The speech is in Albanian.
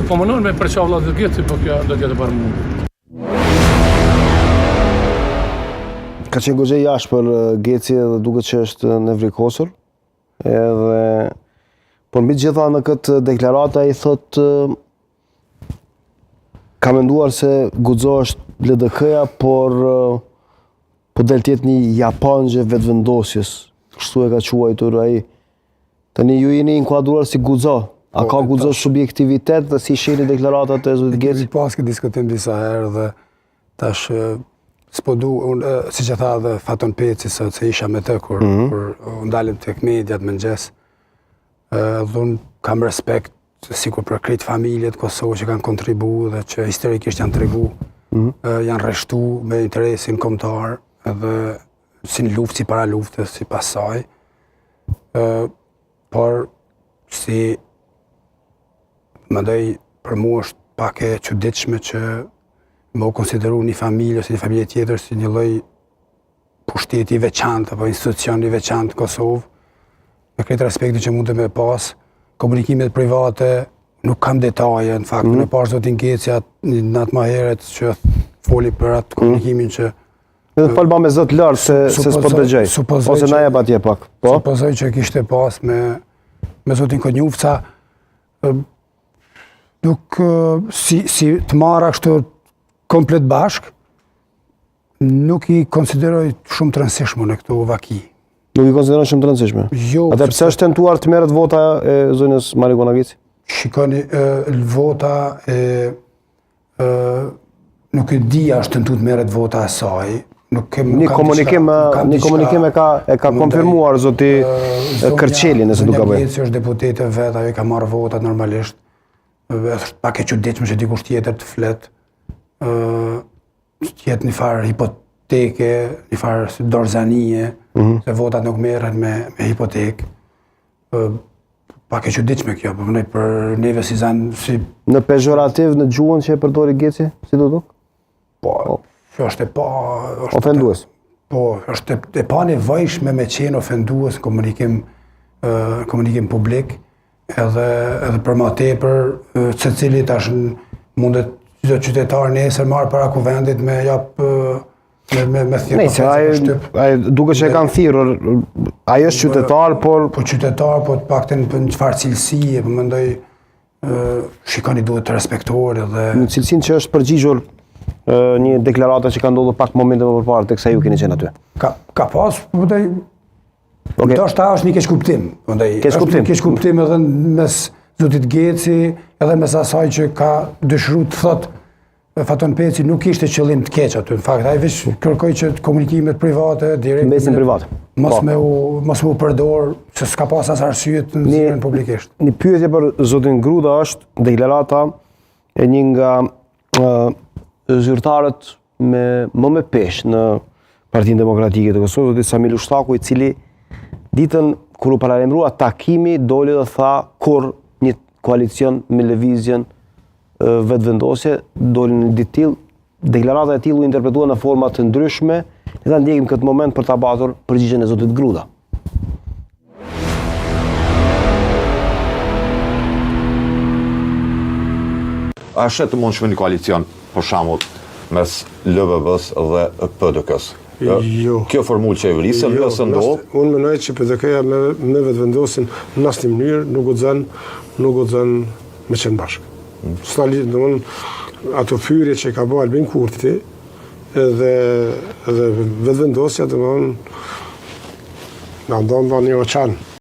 Po mënon me përqavlla të Geci, po kjo do t'jetë për mua. Ka qenë goxha jashtë për Geci dhe duket që është nevrikosur. Edhe por mbi gjitha në këtë deklarata ai thotë ka menduar se guxo është LDK-ja, por po del tjetë një japanxhe vetëvendosjes. Kështu e ka quajtur ai. Tani ju jeni inkuadruar si guxo. A ka guxo subjektivitet dhe si shihni deklaratat e zotit Geci? Pas këtë diskutim disa herë dhe tash s'po du, siç e tha dhe Faton Peci se isha me të kur ndalim tek mediat mëngjes. Dhe unë kam respekt sikur për krejt familjet Kosovë që kanë kontribuar dhe që historikisht janë tregu, janë rreshtu me interesin kombëtar edhe si në luftë, si para luftës, si pas saj. Por si mendoj për mua është pak e çuditshme që më u konsideru një familje ose një familje tjetër si një lloj pushteti i veçantë apo institucioni i veçantë në Kosovë. Me këtë respekti që mund të me pas, komunikimet private nuk kam detaje, në fakt, në pas zotin Geci në atë më herët që foli për atë komunikimin që Edhe folba me zot lart se s'po dëgjoj. Ose na jep atje pak. Po. Supozoj që kishte pas me zotin Konjufca, nuk si të marra kështu komplet bashk, nuk i konsideroj shumë të rëndësishme në këto vaki. Nuk i konsideron shumë të rëndësishme? Jo. Atë pse është tentuar të merret vota e zonës Marikona Geci? Shikoni, vota nuk e di a është tentuar të merret vota e saj. Një komunikim e ka konfirmuar zoti Kërçeli, nëse nuk ka bëj. Geci është deputete vet, ajo ka marrë votat normalisht. Është pak e çuditshme që dikush tjetër të flet. Të jetë një farë hipoteke, një farë dorzanie, se votat nuk merren me hipotekë. Pak e çuditshme kjo, për neve si zanë si... Në pejorativ në gjuhën që e përdori Geci, si do duk? Po, kjo është e pa... Ofendues? Po, është e pa nevojshme me qenë ofendues në komunikim publik, edhe për ma tepër, secili tash mundet çdo qytetar nesër marrë para kuvendit me jap me thirrje. Ai duke që e kanë thirrur, ai është qytetar, por... Po qytetar, po të paktën për një çfarë cilësie, po mendoj shikoni duhet të respektohet edhe... Në cilësinë që është përgjigjur një deklarata që ka ndodhur pak momente më përpara teksa ju keni qenë aty. Ka pas, mendoj ndoshta është një keq kuptim. Keq kuptim edhe mes zotit Geci, edhe mes asaj që ka dëshiruar të thotë Faton Peci nuk ishte qëllim të keq aty. Në fakt, ai vetëm kërkoi që komunikimet private direkt mesin privat. Mos me u përdor, se s'ka pas as arsye të nxjerrën publikisht. Një pyetje për zotin Gruda është deklarata e një nga zyrtarët më me peshë në Partinë Demokratike të Kosovës, zoti Samil Ushtaku, i cili ditën kur u paralajmërua takimi doli dhe tha kur një koalicion me lëvizjen vetëvendosje doli në ditë tillë, deklarata e tillë u interpretua në forma të ndryshme, ne ta ndjekim këtë moment për ta patur përgjigjen e zotit Gruda. A është të mundshme një koalicion, për shembull, mes LVB-s dhe PDK-s? Jo. Kjo formulë që e vrisën, nëse ndodh? Unë mendoj që PDK-ja me vetëvendosin në asnjë mënyrë nuk guxon me qenë bashkë. Ato fyrje që ka bërë Albin Kurti edhe vetëvendosja na ndonë një oqan.